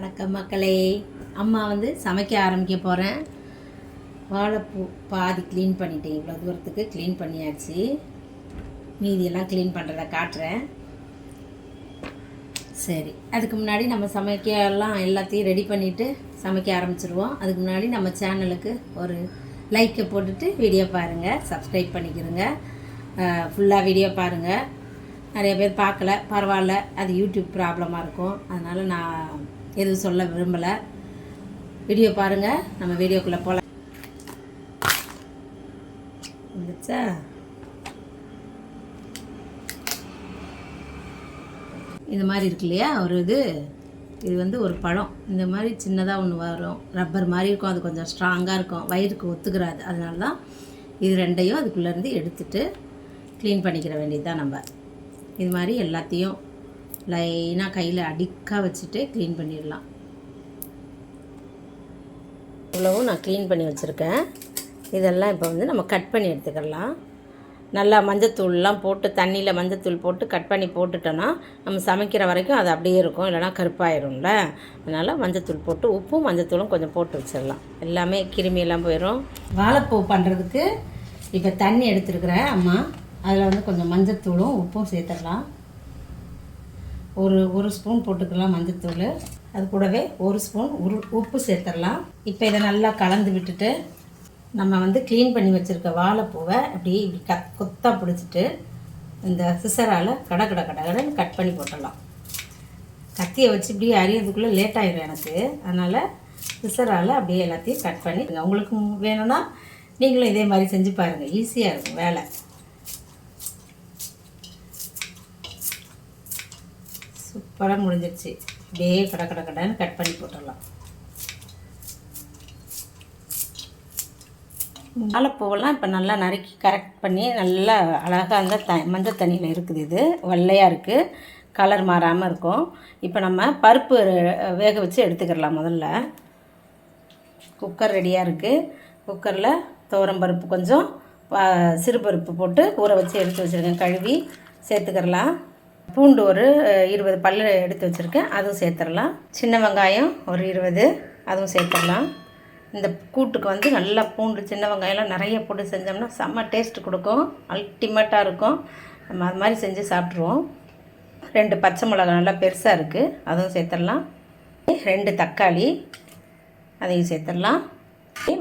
வணக்கம் மக்களே. அம்மா வந்து சமைக்க ஆரம்பிக்க போகிறேன். வாழைப்பூ பாதி க்ளீன் பண்ணிட்டேன். இவ்வளோ தூரத்துக்கு க்ளீன் பண்ணியாச்சு. மீதியெல்லாம் க்ளீன் பண்ணுறதை காட்டுறேன். சரி, அதுக்கு முன்னாடி நம்ம சமைக்கலாம் எல்லாத்தையும் ரெடி பண்ணிவிட்டு சமைக்க ஆரம்பிச்சிருவோம். அதுக்கு முன்னாடி நம்ம சேனலுக்கு ஒரு லைக்கை போட்டுட்டு வீடியோ பாருங்கள், சப்ஸ்கிரைப் பண்ணிக்கிறோங்க. ஃபுல்லாக வீடியோ பாருங்கள். நிறைய பேர் பார்க்கல, பரவாயில்ல, அது யூடியூப் ப்ராப்ளமாக இருக்கும். அதனால் நான் எதுவும் சொல்ல விரும்பலை. வீடியோ பாருங்கள், நம்ம வீடியோக்குள்ளே போகலாம். வந்துச்சா? இந்த மாதிரி இருக்கு இல்லையா ஒரு இது வந்து ஒரு பழம். இந்த மாதிரி சின்னதாக ஒன்று வரும், ரப்பர் மாதிரி இருக்கும். அது கொஞ்சம் ஸ்ட்ராங்காக இருக்கும், வயிறுக்கு ஒத்துக்கிறாது. அதனால தான் இது ரெண்டையும் அதுக்குள்ளேருந்து எடுத்துட்டு க்ளீன் பண்ணிக்கிற வேண்டியது தான். நம்ம இது மாதிரி எல்லாத்தையும் லைனாக கையில் அடிக்காக வச்சுட்டு க்ளீன் பண்ணிடலாம். இவ்வளவும் நான் க்ளீன் பண்ணி வச்சுருக்கேன். இதெல்லாம் இப்போ வந்து நம்ம கட் பண்ணி எடுத்துக்கலாம். நல்லா மஞ்சத்தூள்லாம் போட்டு, தண்ணியில் மஞ்சத்தூள் போட்டு கட் பண்ணி போட்டுட்டோன்னா நம்ம சமைக்கிற வரைக்கும் அது அப்படியே இருக்கும், இல்லைனா கருப்பாயிரும்ல. அதனால் மஞ்சத்தூள் போட்டு, உப்பும் மஞ்சத்தூளும் கொஞ்சம் போட்டு வச்சிடலாம். எல்லாமே கிருமியெல்லாம் போயிடும். வாழைப்பூ பண்ணுறதுக்கு இப்போ தண்ணி எடுத்துருக்குறேன் அம்மா. அதில் வந்து கொஞ்சம் மஞ்சத்தூளும் உப்பும் சேர்த்துடலாம். ஒரு ஸ்பூன் போட்டுக்கலாம் மஞ்சத்தூள். அது கூடவே ஒரு ஸ்பூன் உப்பு சேர்த்துடலாம். இப்போ இதை நல்லா கலந்து விட்டுட்டு நம்ம வந்து க்ளீன் பண்ணி வச்சுருக்க வாழைப்பூவை இப்படி கொத்தாக பிடிச்சிட்டு இந்த சிசரால் கடன்னு கட் பண்ணி போட்டுடலாம். கத்தியை வச்சு இப்படி அரியறதுக்குள்ளே லேட் ஆகிடும் எனக்கு. அதனால் சிசரால் அப்படியே எல்லாத்தையும் கட் பண்ணி, உங்களுக்கு வேணும்னா நீங்களும் இதே மாதிரி செஞ்சு பாருங்கள், ஈஸியாக இருக்கும் வேலை. சூப்பராக முடிஞ்சிருச்சு. அப்படியே கடன்னு கட் பண்ணி போட்டுடலாம். வாழைப்பூவெல்லாம் இப்போ நல்லா நறுக்கி கரெக்ட் பண்ணி நல்லா அழகாக அந்த மஞ்சள் தண்ணியில் இருக்குது. இது வெள்ளையாக இருக்குது, கலர் மாறாமல் இருக்கும். இப்போ நம்ம பருப்பு வேக வச்சு எடுத்துக்கிடலாம். முதல்ல குக்கர் ரெடியாக இருக்குது. குக்கரில் துவரம் பருப்பு கொஞ்சம், சிறுபருப்பு போட்டு ஊற வச்சு எடுத்து வச்சுருக்கேன், கழுவி சேர்த்துக்கிடலாம். பூண்டு ஒரு 20 பல் எடுத்து வச்சுருக்கேன், அதுவும் சேர்த்துடலாம். சின்ன வெங்காயம் ஒரு 20, அதுவும் சேர்த்துடலாம். இந்த கூட்டுக்கு வந்து நல்லா பூண்டு, சின்ன வெங்காயம்லாம் நிறைய போட்டு செஞ்சோம்னா செம்ம டேஸ்ட் கொடுக்கும், அல்டிமேட்டாக இருக்கும். நம்ம அது மாதிரி செஞ்சு சாப்பிட்ருவோம். 2 பச்சை மிளகாய் நல்லா பெருசாக இருக்குது, அதுவும் சேர்த்துடலாம். 2 தக்காளி, அதையும் சேர்த்துடலாம்.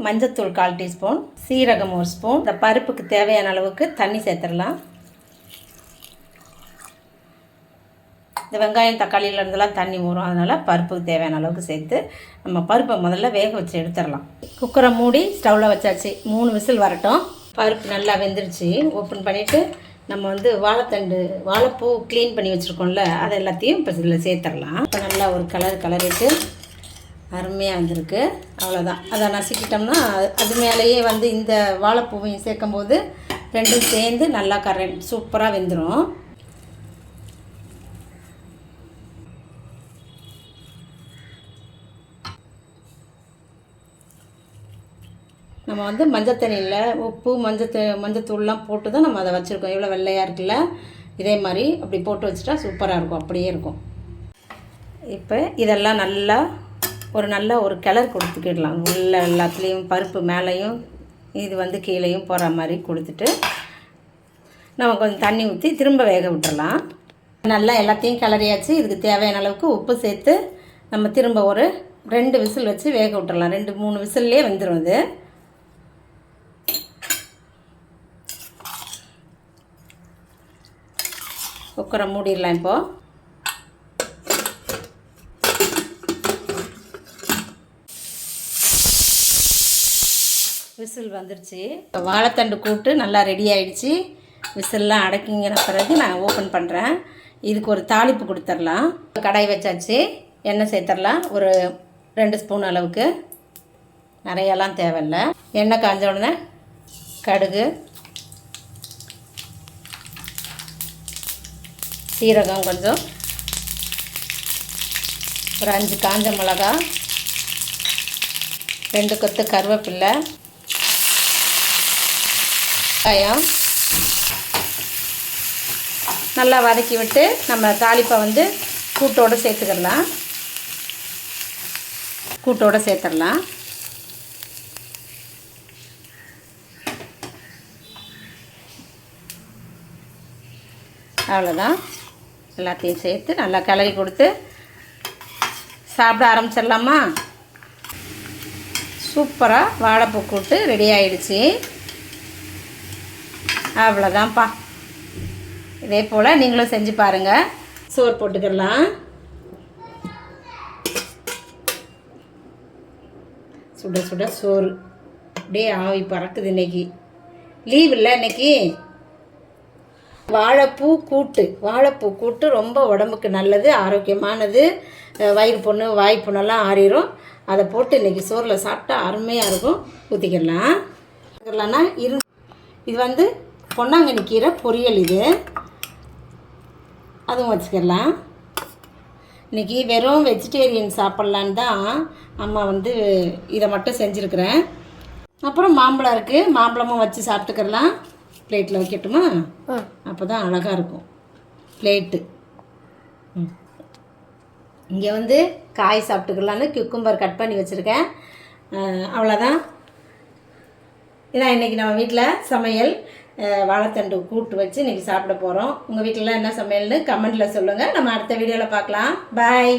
மஞ்சத்தூள் 1/4 டீஸ்பூன், சீரகம் 1 ஸ்பூன். இந்த பருப்புக்கு தேவையான அளவுக்கு தண்ணி சேர்த்துடலாம். இந்த வெங்காயம் தக்காளியிலேருந்துலாம் தண்ணி ஊறும், அதனால் பருப்புக்கு தேவையான அளவுக்கு சேர்த்து நம்ம பருப்பை முதல்ல வேக வச்சு எடுத்துடலாம். குக்கரை மூடி ஸ்டவ்வில் வச்சாச்சு. 3 விசில் வரட்டும். பருப்பு நல்லா வெந்துருச்சு. ஓப்பன் பண்ணிவிட்டு நம்ம வந்து வாழைப்பூ க்ளீன் பண்ணி வச்சுருக்கோம்ல, அதை எல்லாத்தையும் இப்போ இதில் சேர்த்துடலாம். இப்போ நல்லா ஒரு கலரிட்டு அருமையாக வந்திருக்கு. அவ்வளோதான். அதை நசுக்கிட்டோம்னா அது மேலேயே வந்து இந்த வாழைப்பூவையும் சேர்க்கும்போது ரெண்டும் சேர்ந்து நல்லா சூப்பராக வெந்துடும். நம்ம வந்து மஞ்சள் தண்ணியில் உப்பு மஞ்சத்தூள்லாம் போட்டு தான் நம்ம அதை வச்சுருக்கோம். எவ்வளோ வெள்ளையாக இருக்குல்ல, இதே மாதிரி அப்படி போட்டு வச்சுட்டா சூப்பராக இருக்கும், அப்படியே இருக்கும். இப்போ இதெல்லாம் நல்லா ஒரு கலர் கொடுத்துக்கிடலாம். உள்ள எல்லாத்துலேயும் பருப்பு மேலேயும் இது வந்து கீழேயும் போகிற மாதிரி கொடுத்துட்டு நம்ம கொஞ்சம் தண்ணி ஊற்றி திரும்ப வேக விட்டுறலாம். நல்லா எல்லாத்தையும் கிளறியாச்சு. இதுக்கு தேவையான அளவுக்கு உப்பு சேர்த்து நம்ம திரும்ப ஒரு 2 விசில் வச்சு வேக விட்டுறலாம். 2-3 விசில்லே வெந்துடும் இது. குக்கரை மூடிடலாம். இப்போது விசில் வந்துருச்சு. இப்போ வாழைத்தண்டு கூட்டு நல்லா ரெடி ஆகிடுச்சு. விசில்லாம் அடக்கிங்கிற பிறகு நான் ஓப்பன் பண்ணுறேன். இதுக்கு ஒரு தாளிப்பு கொடுத்துடலாம். கடாய் வச்சாச்சு. எண்ணெய் சேர்த்துடலாம். ஒரு 2 ஸ்பூன் அளவுக்கு, நிறையெல்லாம் தேவையில்லை. எண்ணெய் காஞ்ச உடனே கடுகு, சீரகம் கொஞ்சம், ஒரு 5 காஞ்ச மிளகா, 2 கொத்து கருவேப்பில்லை, வெங்காயம் நல்லா வதக்கி விட்டு நம்ம தாளிப்பை வந்து கூட்டோடு சேர்த்துக்கலாம். கூட்டோடு சேர்த்துடலாம். அவ்வளோதான். எல்லாத்தையும் சேர்த்து நல்லா கிளறி கொடுத்து சாப்பிட ஆரம்பிச்சிடலாமா? சூப்பராக வாழைப்பூ கூட்டு ரெடி ஆகிடுச்சி. அவ்வளோதான்ப்பா. இதே போல் நீங்களும் செஞ்சு பாருங்கள். சோறு போட்டுக்கலாம். சுட சுட சோறு அப்படியே ஆவி பறக்குது. இன்றைக்கி லீவ் இல்லை. இன்றைக்கி வாழைப்பூ கூட்டு ரொம்ப உடம்புக்கு நல்லது, ஆரோக்கியமானது. வயிறு புண்ணு வாய் புண்ணெல்லாம் ஆறிடும். அதை போட்டு இன்றைக்கி சோறில் சாப்பிட்டா அருமையாக இருக்கும். ஊற்றிக்கலாம்னா இது பொன்னாங்கண்ணி கீரை பொரியல். இது அதுவும் வச்சுக்கலாம். இன்றைக்கி வெறும் வெஜிடேரியன் சாப்பிட்லான்னு தான் அம்மா இதை மட்டும் செஞ்சுருக்கிறேன். அப்புறம் மாம்பழம் இருக்குது, மாம்பழமும் வச்சு சாப்பிட்டுக்கலாம். பிளேட்டில் வைக்கட்டுமா? அப்போ தான் அழகாக இருக்கும் பிளேட்டு. இங்கே காய் சாப்பிட்டுக்கலான்னு குக்கும்பர் கட் பண்ணி வச்சுருக்கேன். அவ்வளோதான். இதான் இன்றைக்கி நம்ம வீட்டில் சமையல். வாழைத்தண்டு கூட்டு வச்சு இன்றைக்கி சாப்பிட போகிறோம். உங்கள் வீட்டிலலாம் என்ன சமையல்னு கமெண்ட்டில் சொல்லுங்கள். நம்ம அடுத்த வீடியோவில் பார்க்கலாம். பாய்.